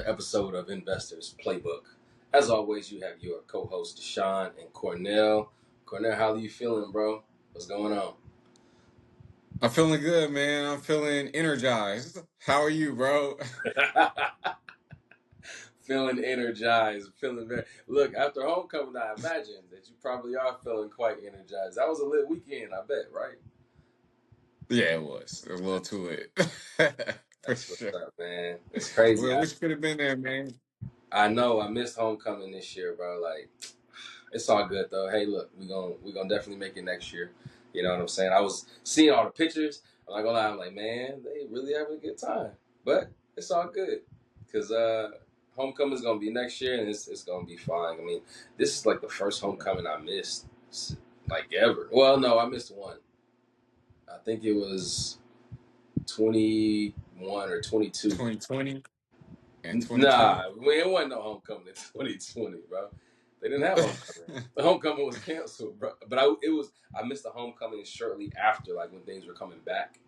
another episode of Investors Playbook. As always, you have your co-host Deshaun and Cornell. Cornell, how are you feeling, bro? What's going on? I'm feeling good, man. I'm feeling energized. How are you, bro? Feeling energized, feeling very. Look, after homecoming, I imagine that you probably are feeling quite energized. That was a lit weekend, I bet, right? Yeah, it was. It was a little too late. For That's what's sure. up, man. It's crazy. Well, wish you could have been there, man. I know I missed homecoming this year, bro. Like, it's all good though. Hey, look, we gonna definitely make it next year. You know what I'm saying? I was seeing all the pictures. I'm not gonna lie. I'm like, man, they really having a good time. But it's all good because homecoming's gonna be next year, and it's gonna be fine. I mean, this is like the first homecoming I missed, like ever. Well, no, I missed one. I think it was 21 or 22. 2020 and 2020. Nah, it wasn't no homecoming in 2020, bro. They didn't have homecoming. The homecoming was canceled, bro. But I missed the homecoming shortly after, like when things were coming back.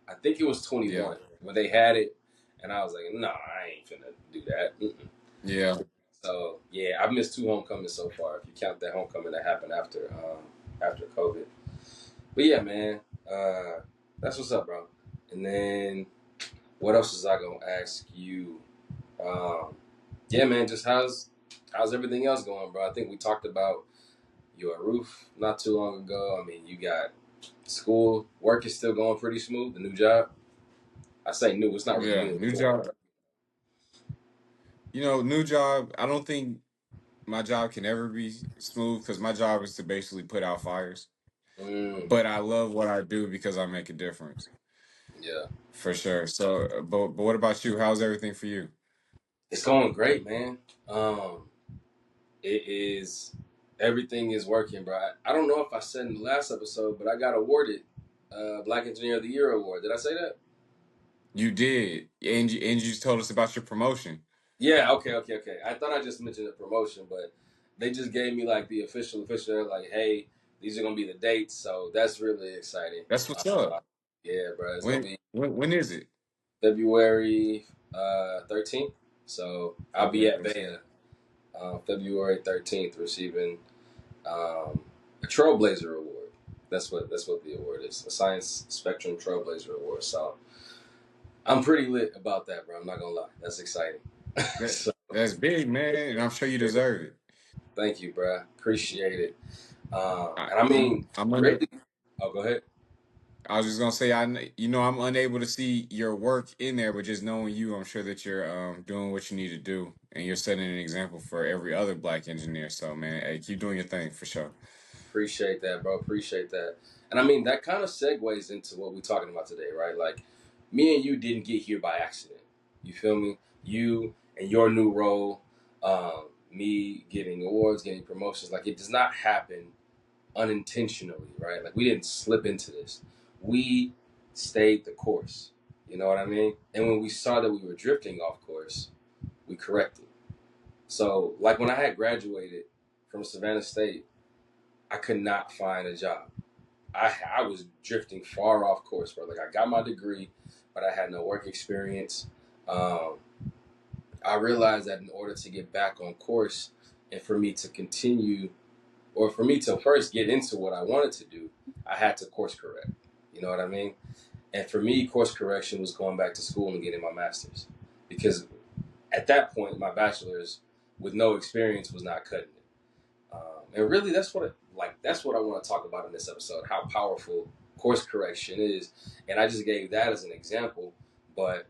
I think it was Yeah. 21 when they had it, and I was like, no, I ain't finna do that. Mm-mm. Yeah. So yeah, I've missed two homecomings so far. If you count that homecoming that happened after COVID. But yeah, man, that's what's up, bro. And then what else was I gonna ask you? Um, yeah, man, just how's everything else going, bro? I think we talked about your roof not too long ago. I mean, you got school, work is still going pretty smooth. The new job, I say new, it's not really Yeah. new New anymore. job. New job. I don't think my job can ever be smooth because my job is to basically put out fires. Mm, But I love what I do because I make a difference. yeah, For sure. So, but what about you? How's everything for you? it's going great, man. Um, it is everything is working, bro. I don't know if I said in the last episode, but I got awarded Black Engineer of the Year award. Did I say that? You did, and you just told us about your promotion. Yeah, okay. I thought I just mentioned the promotion, but they just gave me like the official, like, hey, these are gonna be the dates, so that's really exciting. That's what's up. Yeah, bro, it's gonna When be when is it? February 13th. So I'll be February at 13th. Baya February 13th, receiving a Trailblazer Award. That's what the award is, a Science Spectrum Trailblazer Award. So I'm pretty lit about that, bro. I'm not gonna lie, that's exciting. That So that's big, man, and I'm sure you deserve it. thank you, bro. Appreciate it. I, And I mean, I'm really. Oh, go ahead. I was just gonna say I'm unable to see your work in there, but just knowing you, I'm sure that you're doing what you need to do, and you're setting an example for every other black engineer. So, man, hey, keep doing your thing for sure. Appreciate that, bro. Appreciate that. And I mean, that kind of segues into what we're talking about today, right? Like, me and you didn't get here by accident. You feel me? You and your new role, me getting awards, getting promotions, like, it does not happen unintentionally, right? Like, we didn't slip into this. We stayed the course. You know what I mean? And when we saw that we were drifting off course, we corrected. So, like when I had graduated from Savannah State, I could not find a job. I was drifting far off course, bro. Like I got my degree, but I had no work experience. Um, I realized that in order to get back on course and for me to continue, or for me to first get into what I wanted to do, I had to course correct. You know what I mean? And for me, course correction was going back to school and getting my master's, because at that point, my bachelor's with no experience was not cutting it. And really, that's what I want to talk about in this episode: how powerful course correction is. And I just gave that as an example, but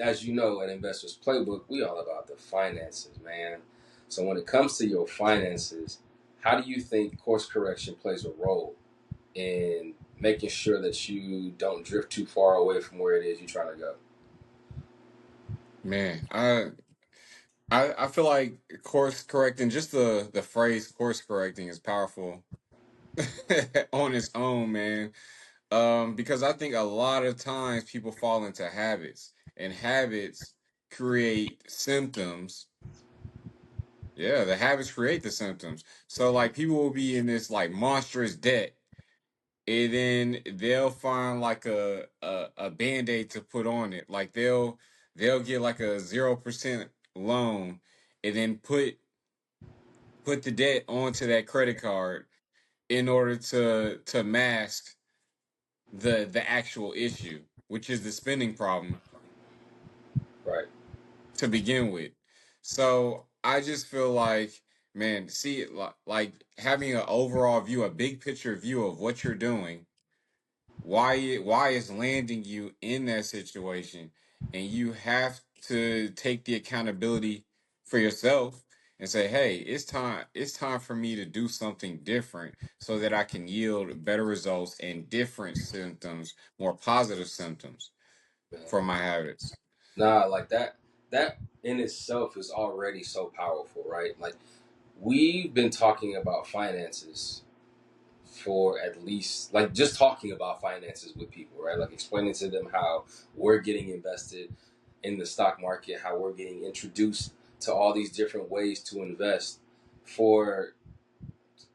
as you know, at Investors Playbook, we all about the finances, man. So when it comes to your finances, how do you think course correction plays a role in making sure that you don't drift too far away from where it is you're trying to go? Man, I feel like course correcting, just the phrase course correcting is powerful on its own, man. Because I think a lot of times people fall into habits, and habits create symptoms. Yeah, the habits create the symptoms. So like people will be in this like monstrous debt, and then they'll find like a band-aid to put on it. Like they'll get like a 0% loan and then put the debt onto that credit card in order to mask the actual issue, which is the spending problem Right. to begin with. So I just feel like, man, see, like having an overall view, a big picture view of what you're doing, why it's landing you in that situation, and you have to take the accountability for yourself and say, hey, it's time for me to do something different so that I can yield better results and different symptoms, more positive symptoms Man. for my habits. Nah, like that in itself is already so powerful, right? Like we've been talking about finances for at least like just talking about finances with people, right? Like explaining to them how we're getting invested in the stock market, how we're getting introduced to all these different ways to invest for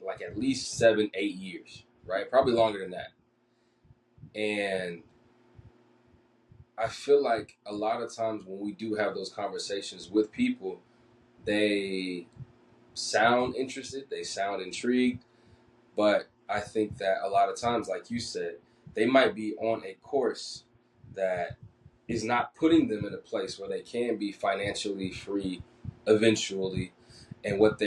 like at least 7, 8 years, right? Probably longer than that. And I feel like a lot of times when we do have those conversations with people, they sound interested, they sound intrigued, but I think that a lot of times, like you said, they might be on a course that is not putting them in a place where they can be financially free eventually. And what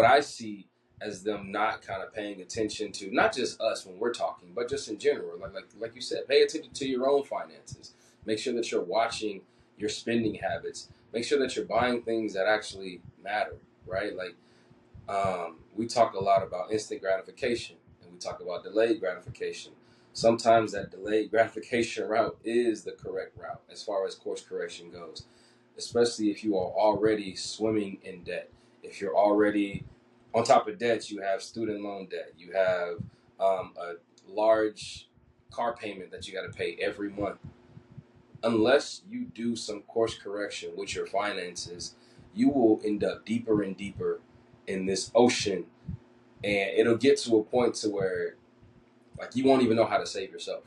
I see as them not kind of paying attention to not just us when we're talking, but just in general. Like you said, pay attention to your own finances. Make sure that you're watching your spending habits. Make sure that you're buying things that actually matter, right? Like we talk a lot about instant gratification and we talk about delayed gratification. Sometimes that delayed gratification route is the correct route as far as course correction goes, especially if you are already swimming in debt. If you're already on top of debt, you have student loan debt, you have a large car payment that you got to pay every month. Unless you do some course correction with your finances, you will end up deeper and deeper in this ocean, and it'll get to a point to where like you won't even know how to save yourself.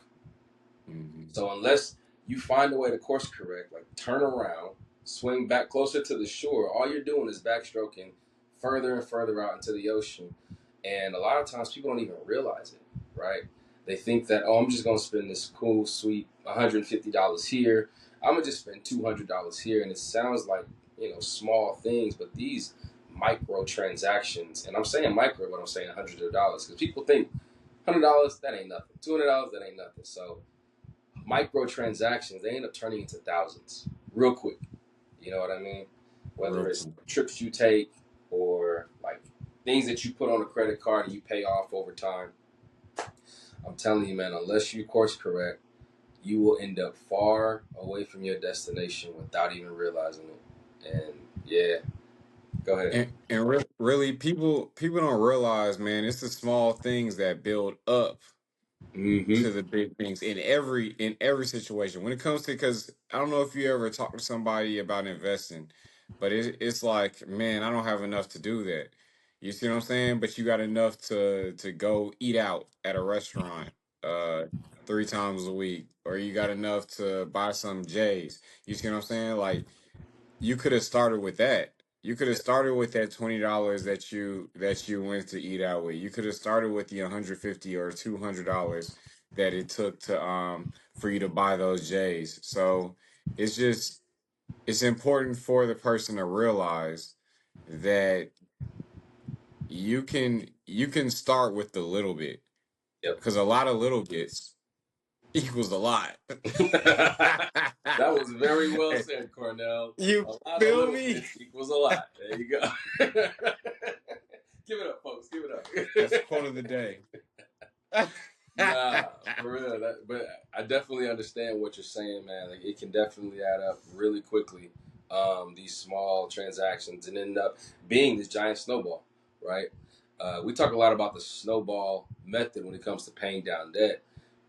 Hmm. So unless you find a way to course correct, like turn around, swing back closer to the shore, all you're doing is backstroking further and further out into the ocean. And a lot of times people don't even realize it, right? They think that, oh, I'm just going to spend this cool, sweet $150 here. I'm going to just spend $200 here. And it sounds like, small things, but these micro transactions, and I'm saying micro, but I'm saying hundreds of dollars because people think $100, that ain't nothing. $200, that ain't nothing. So microtransactions, they end up turning into thousands real quick. You know what I mean? Whether Real it's quick. trips you take or like things that you put on a credit card and you pay off over time. I'm telling you, man, unless you course correct, you will end up far away from your destination without even realizing it. And yeah, go ahead. And really, people don't realize, man, it's the small things that build up Mm-hmm. to the big things in every situation. When it comes to, because I don't know if you ever talk to somebody about investing, but it's like, man, I don't have enough to do that. You see what I'm saying? But you got enough to go eat out at a restaurant 3 times a week, or you got enough to buy some J's. You see what I'm saying? Like, you could have started with that. You could have started with that $20 that you went to eat out with. You could have started with the 150 or $200 that it took to for you to buy those J's. So it's important for the person to realize that you can start with the little bit, Yep. because a lot of little bits equals a lot. That was very well said, Cornell. You A lot of feel little me? bits equals a lot. There you go. Give it up, folks. Give it That's the quote up. of the day. Nah, for real. But I definitely understand what you're saying, man. Like it can definitely add up really quickly. These small transactions and end up being this giant snowball, right? We talk a lot about the snowball method when it comes to paying down debt,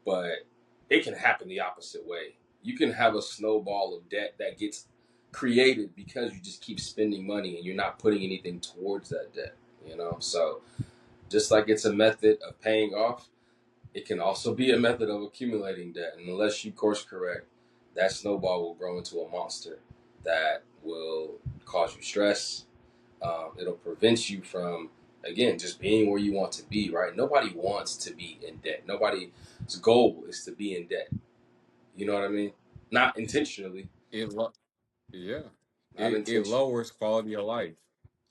but it can happen the opposite way. You can have a snowball of debt that gets created because you just keep spending money and you're not putting anything towards that debt. So just like it's a method of paying off, it can also be a method of accumulating debt. And unless you course correct, that snowball will grow into a monster that will cause you stress. It'll prevent you from, again, just being where you want to be, right? Nobody wants to be in debt. Nobody's goal is to be in debt. You know what I mean? Not intentionally, It lo- yeah. not It intentionally, lowers quality of life.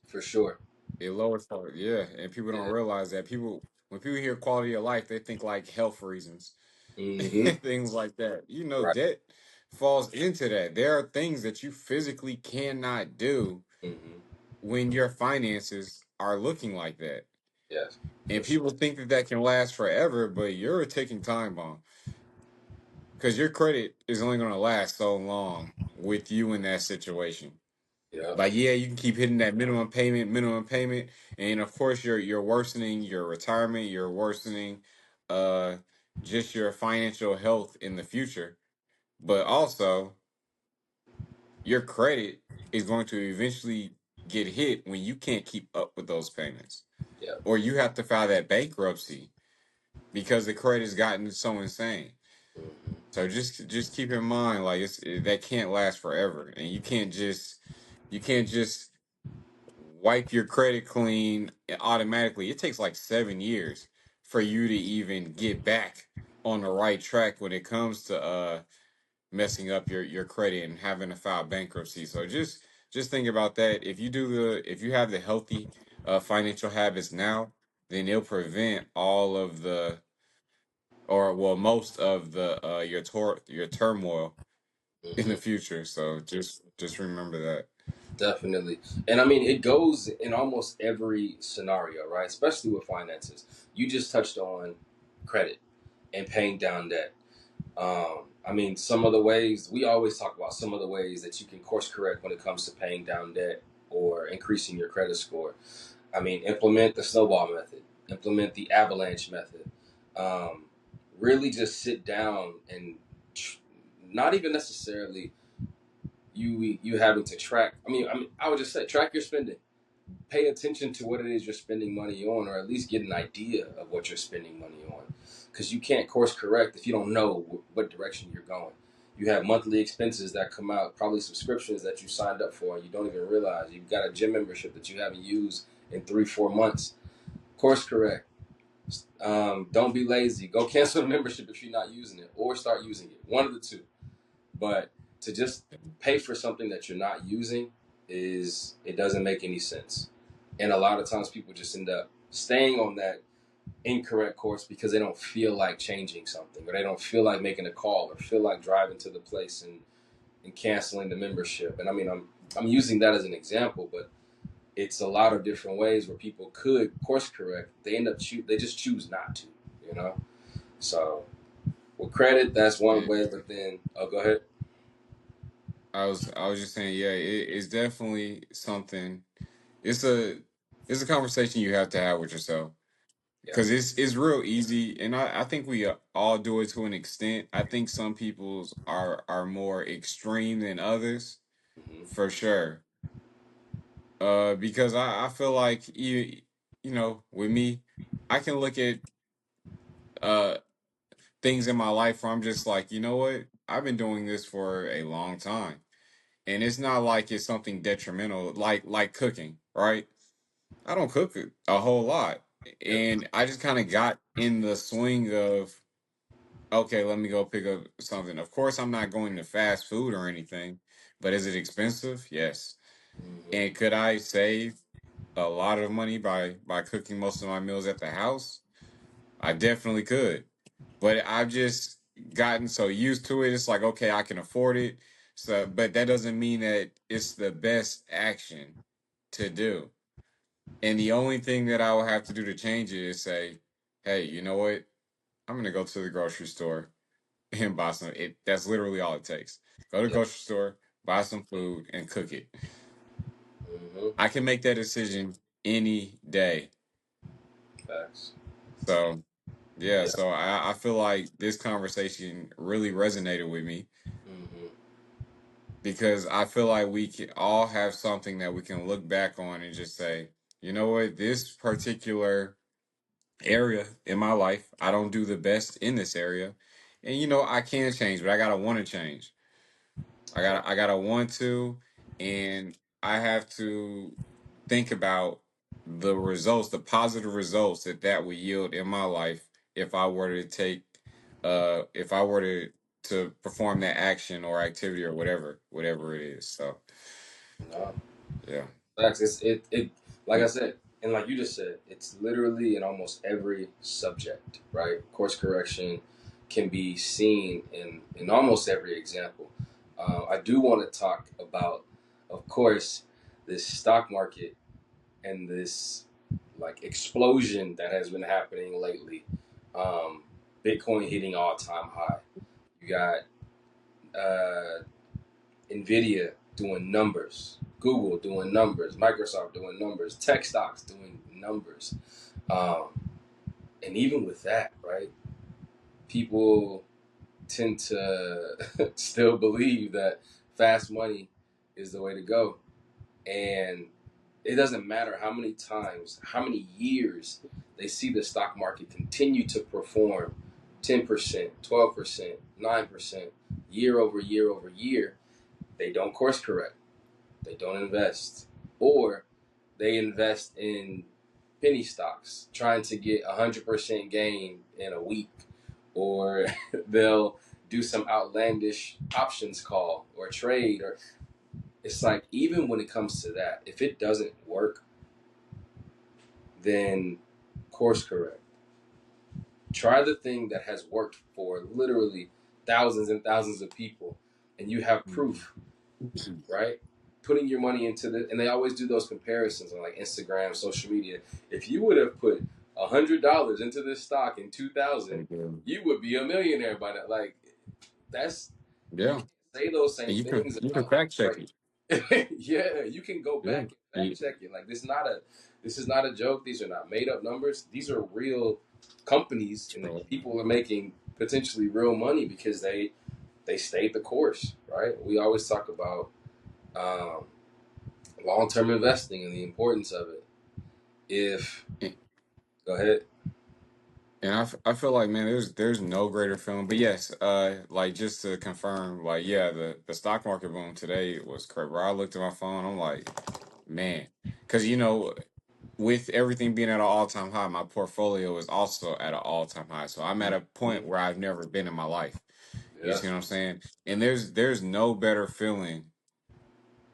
for sure. It lowers quality, yeah. And people don't Yeah. realize that people when people hear quality of life, they think like health reasons, Mm-hmm. things like that. You know, Right. debt falls into that. There are things that you physically cannot do Mm-hmm. when your finances are looking like that. Yes, for And sure. people think that that can last forever, but you're a ticking time bomb because your credit is only going to last so long with you in that situation. Yeah. Like, yeah, you can keep hitting that minimum payment, and of course you're worsening your retirement, you're worsening uh just your financial health in the future. But also your credit is going to eventually get hit when you can't keep up with those payments. Yeah. Or you have to file that bankruptcy because the credit's gotten so insane. Mm-hmm. So just keep in mind like that can't last forever, and you can't just wipe your credit clean automatically. It takes like 7 years for you to even get back on the right track when it comes to messing up your credit and having to file bankruptcy. So just think about that. If you have the healthy financial habits now, then it'll prevent all of the or well most of the your turmoil in the Mm-hmm. future. So just remember that. Definitely. And I mean, it goes in almost every scenario, right? Especially with finances. You just touched on credit and paying down debt. I mean, some of the ways we always talk about some of the ways that you can course correct when it comes to paying down debt or increasing your credit score. I mean, implement the snowball method, implement the avalanche method. Um, really just sit down and not even necessarily you having to track. I mean, I would just say track your spending. Pay attention to what it is you're spending money on, or at least get an idea of what you're spending money on. Because you can't course correct if you don't know what direction you're going. You have monthly expenses that come out, probably subscriptions that you signed up for, and you don't even realize. You've got a gym membership that you haven't used in 3, 4 months. Course correct. Don't be lazy. Go cancel the membership if you're not using it, or start using it. One of the two. But to just pay for something that you're not using is it doesn't make any sense. And a lot of times people just end up staying on that incorrect course because they don't feel like changing something, or they don't feel like making a call, or feel like driving to the place and canceling the membership. And I mean, I'm using that as an example, but it's a lot of different ways where people could course correct. They end up they just choose not to, you know. So with credit, that's one Yeah. way. But then, oh, go ahead. I was just saying, yeah, it's definitely something. It's a it's a conversation you have to have with yourself Yeah. because it's real easy, and I think we all do it to an extent. I think some people's are more extreme than others, Hmm. for sure. Because I feel like you know with me, I can look at uh things in my life where I'm just like, you know what, I've been doing this for a long time. And it's not like it's something detrimental like cooking, right? I don't cook a whole lot, Yep. and I just kind of got in the swing of okay, let me go pick up something. Of course I'm not going to fast food or anything, but is it expensive? Yes. Hmm. And could I save a lot of money by cooking most of my meals at the house? I definitely could, but I've just gotten so used to it. It's like, okay, I can afford it. So, but that doesn't mean that it's the best action to do. And the only thing that I will have to do to change it is say, hey, you know what? I'm gonna go to the grocery store and buy some. That's literally all it takes. Go to the Yep. grocery store, buy some food, and cook it. Hmm. I can make that decision any day. Facts. So yeah, Yeah. so I feel like this conversation really resonated with me Hmm. because I feel like we can all have something that we can look back on and just say, you know what, this particular area in my life, I don't do the best in this area. And you know, I can change, but I gotta want to change. Yeah. I gotta want to. and I have to think about the results, the positive results that that would yield in my life if I were to take, if I were to perform that action or activity or whatever it is. So No, yeah. facts. It like I said, and like you just said, it's literally in almost every subject, right? Course correction can be seen in almost every example. I do want to talk about, of course, this stock market and this like explosion that has been happening lately. Um, Bitcoin hitting all time high. You got uh, Nvidia doing numbers, Google doing numbers, Microsoft doing numbers, tech stocks doing numbers. Um, and even with that, right, people tend to still believe that fast money is the way to go. And it doesn't matter how many times, how many years they see the stock market continue to perform 10%, 12%, 9% year over year over year, they don't course correct. They don't invest. Or they invest in penny stocks, trying to get 100% gain in a week. Or they'll do some outlandish options call or trade. Or it's like, even when it comes to that, if it doesn't work, then course correct. Try the thing that has worked for literally thousands and thousands of people, and you have proof, right? Putting your money into the, and they always do those comparisons on like Instagram, social media. If you would have put $100 into this stock in 2000, you would be a millionaire by now. Like that's, you Yeah. can't say those And same things you can about fact check like it. yeah, you can go Yeah. back and fact check it. Like this is not a joke. These are not made up numbers. These are real companies, and the So, people are making potentially real money because they stayed the course, right? We always talk about um, long term investing and the importance of it. If go ahead, and I feel like, man, there's no greater feeling. But yes, like just to confirm, like yeah, the stock market boom today was correct. Where I looked at my phone, I'm like, man, because with everything being at an all time high, my portfolio is also at an all time high. So I'm at a point mm-hmm. where I've never been in my life. You see Yes, what I'm saying? And there's no better feeling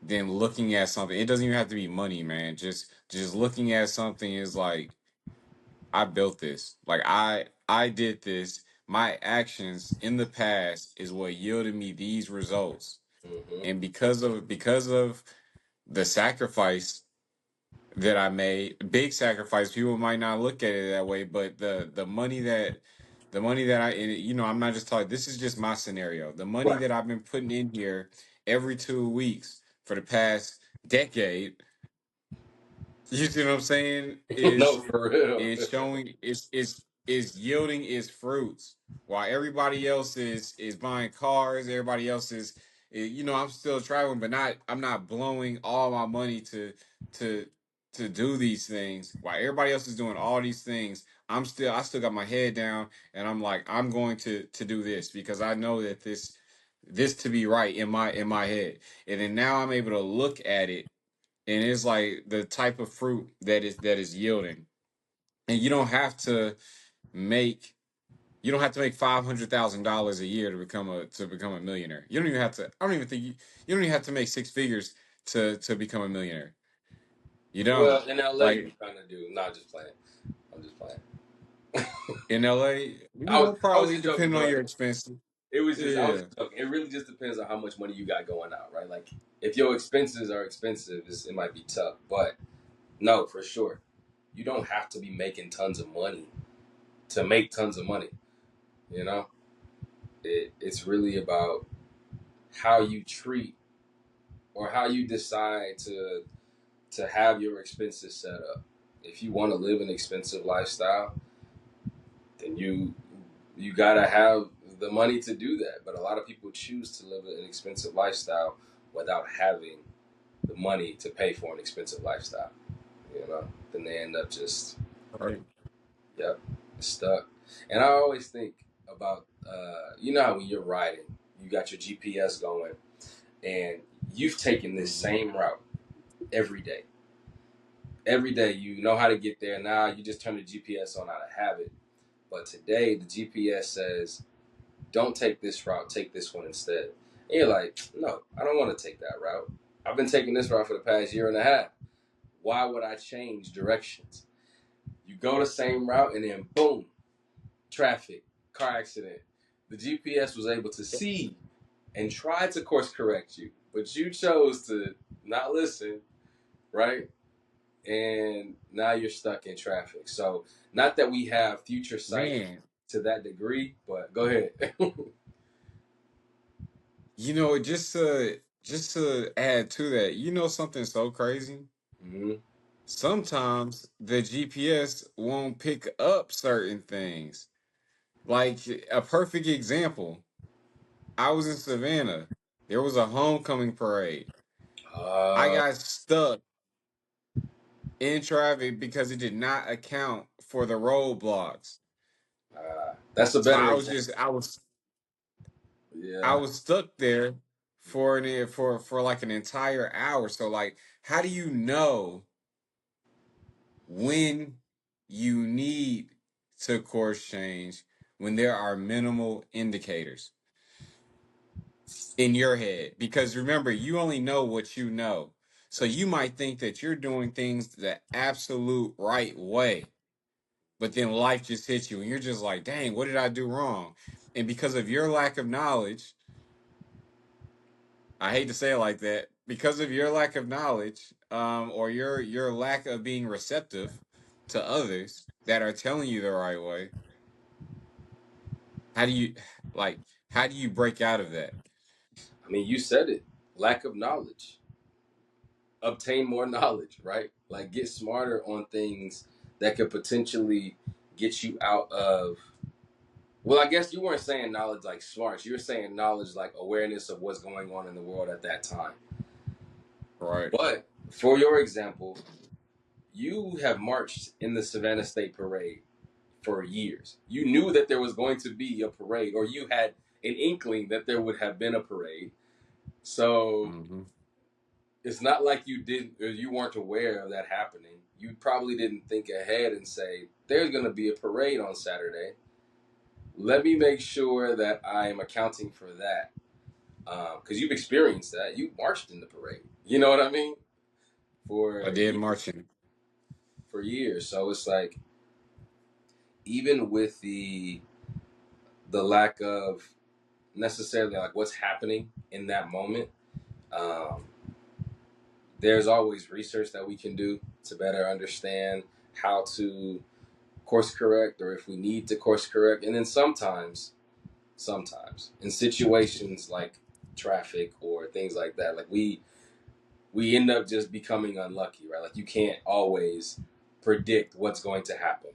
than looking at something. It doesn't even have to be money, man. Just looking at something is like, I built this. Like I did this. My actions in the past is what yielded me these results. mm-hmm. And because of the sacrifice that I made, big sacrifice, people might not look at it that way, but the money that and I'm not just talking, this is just my scenario. The money Right. that I've been putting in here every 2 weeks for the past decade, you see what I'm saying? No, for real. Is showing is yielding its fruits. While everybody else is buying cars, everybody else I'm still traveling, but I'm not blowing all my money to to do these things. While everybody else is doing all these things, I still got my head down and I'm like, I'm going to do this because I know that this to be right in my head. And then now I'm able to look at it and it's like the type of fruit that is yielding. And make you don't have to make $500,000 a year to become a millionaire. You don't even have to. I don't even think you don't even have to make six figures to become a millionaire. You don't Well, in LA, you like kind of do. Not just playing. I'm just playing. in LA. I was Probably just joking, depending on but your expenses. it was just I was Yeah, just joking. It really just depends on how much money you got going out, right? Like if your expenses are expensive, it might be tough. But no, for sure, you don't have to be making tons of money to make tons of money. You know, it's really about how you treat or how you decide to have your expenses set up. If you want to live an expensive lifestyle, then you gotta have the money to do that. But a lot of people choose to live an expensive lifestyle without having the money to pay for an expensive lifestyle. You know, then they end up just right. yep stuck. And I always think about you know how when you're riding, you got your GPS going, and you've taken this Mm-hmm. same route every day. Every day you know how to get there. Now you just turn the GPS on out of habit. But today the GPS says, don't take this route, take this one instead. And you're like, no, I don't want to take that route. I've been taking this route for the past year and a half. Why would I change directions? You go the same route and then boom, traffic, car accident. The GPS was able to see and try to course correct you, but you chose to not listen, right? And now you're stuck in traffic. So, not that we have future sight Man, to that degree, but go ahead. just to add to that, something so crazy. Mm-hmm. Sometimes the GPS won't pick up certain things. Like a perfect example, I was in Savannah. There was a homecoming parade. I Uh, got stuck in traffic because it did not account for the roadblocks. that's a So better I was example. just I Yeah. was stuck there for like an entire hour. So like, how do you know when you need to course change when there are minimal indicators in your head? Because remember, you only know what you know. So That's you might think that you're doing things the absolute right way, but then life just hits you and you're just like, dang, what did I do wrong? And because of your lack of knowledge, I hate to say it like that, because of your lack of knowledge, or your lack of being receptive to others that are telling you the right way, how do you like how do you break out of that? I mean, you said it. Lack of knowledge. Obtain more knowledge, right? Like get smarter on things that could potentially get you out of. Well, I guess you weren't saying knowledge like smarts. You were saying knowledge like awareness of what's going on in the world at that time. Right. But for your example, you have marched in the Savannah State Parade for years. You knew that there was going to be a parade, or you had an inkling that there would have been a parade. So Mm-hmm. it's not like you didn't or you weren't aware of that happening. You probably didn't think ahead and say, there's going to be a parade on Saturday. Let me make sure that I am accounting for that. Because you've experienced that. You marched in the parade. You know what I mean? I For did years. marching. For years. So it's like, even with the lack of necessarily like what's happening in that moment, um, there's always research that we can do to better understand how to course correct or if we need to course correct. And then sometimes in situations like traffic or things like that, like we end up just becoming unlucky, right? Like you can't always predict what's going to happen,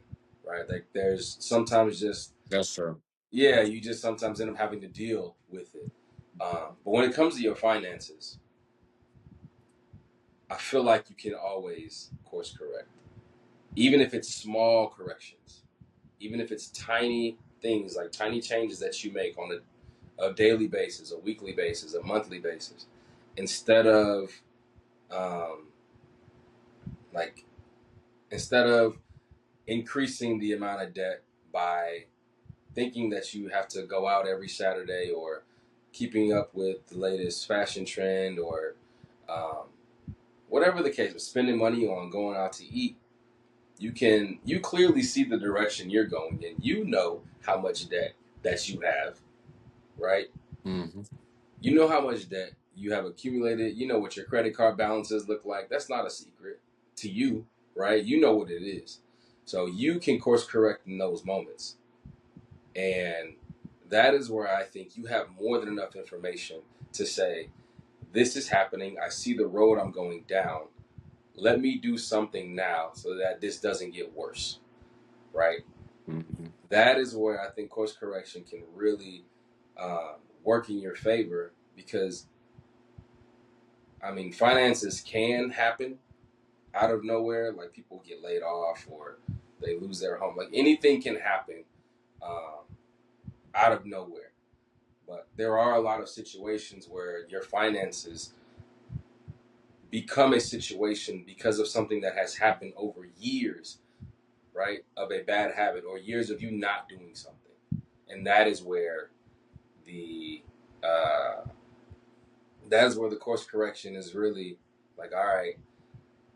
right? Like there's sometimes just, That's true. yeah, you just sometimes end up having to deal with it. But when it comes to your finances, I feel like you can always course correct, even if it's small corrections, even if it's tiny things like tiny changes that you make on a daily basis, a weekly basis, a monthly basis, instead of um, like instead of increasing the amount of debt by thinking that you have to go out every Saturday or keeping up with the latest fashion trend or um, whatever the case, but spending money on going out to eat. You clearly see the direction you're going in. You know how much debt that you have, right? Mm-hmm. You know how much debt you have accumulated. You know what your credit card balances look like. That's not a secret to you, right? You know what it is. So you can course correct in those moments. And that is where I think you have more than enough information to say, this is happening. I see the road I'm going down. Let me do something now so that this doesn't get worse, right? Mm-hmm. That is where I think course correction can really work in your favor because, I mean, finances can happen out of nowhere. Like people get laid off or they lose their home. Like anything can happen um, out of nowhere. But there are a lot of situations where your finances become a situation because of something that has happened over years, right? Of a bad habit or years of you not doing something. And that is where the uh, course correction is really like, all right,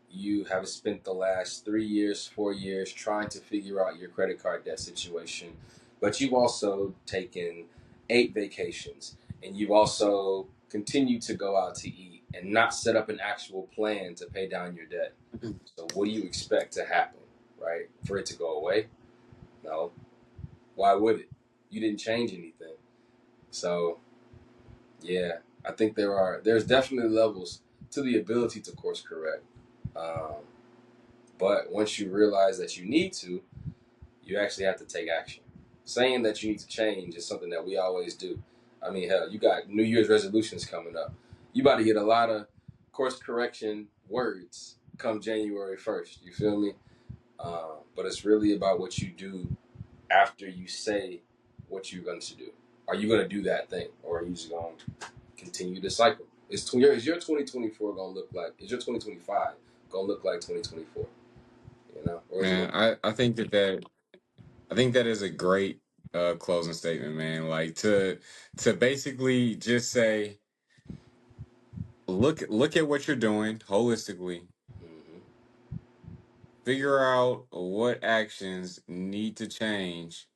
you have spent the last 3 years, 4 years trying to figure out your credit card debt situation, but you've also taken 8 vacations and you've also continued to go out to eat and not set up an actual plan to pay down your debt. So, what do you expect to happen, right? For it to go away? No. Why would it? You didn't change anything. So, yeah, I think there's definitely levels to the ability to course correct. Um, but once you realize that you need to, you actually have to take action. Saying that you need to change is something that we always do. I mean, hell, you got New Year's resolutions coming up. You about to get a lot of course correction words come January 1st. You feel me? But it's really about what you do after you say what you're going to do. Are you going to do that thing, or are you just going to continue the cycle? Is your 2024 going to look like? Is your 2025 going to look like 2024? You know, or is it? Man, I think that is a great closing statement, man. Like to basically just say, look at what you're doing holistically. Mm-hmm. Figure out what actions need to change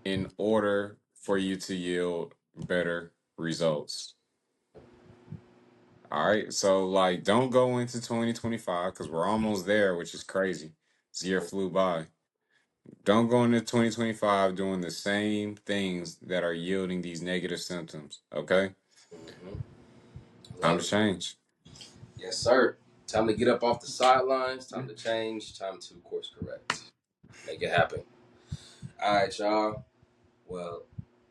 in order for you to yield better results. All right. So like don't go into 2025 because we're almost there, which is crazy. This year flew by. Don't go into 2025 doing the same things that are yielding these negative symptoms. Okay? Mm-hmm. Time Love to it. change. Yes, sir. Time to get up off the sidelines. Time to change. Time to course correct. Make it happen. All right, y'all. Well,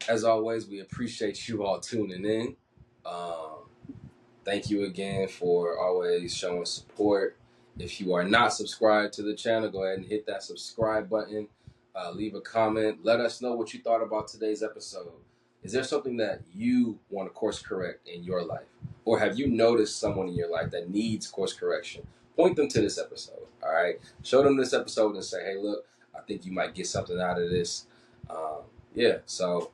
as always, we appreciate you all tuning in. Um, Thank you again for always showing support. If you are not subscribed to the channel, go ahead and hit that subscribe button. Leave a comment. Let us know what you thought about today's episode. Is there something that you want to course correct in your life? Or have you noticed someone in your life that needs course correction? Point them to this episode. All right. Show them this episode and say, hey, look, I think you might get something out of this. Yeah. So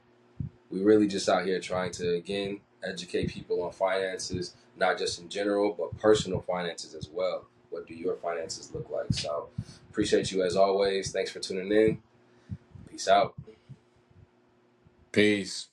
we really just out here trying to, again, educate people on finances, not just in general, but personal finances as well. What do your finances look like? So appreciate you as always. Thanks for tuning in. Peace out. Peace.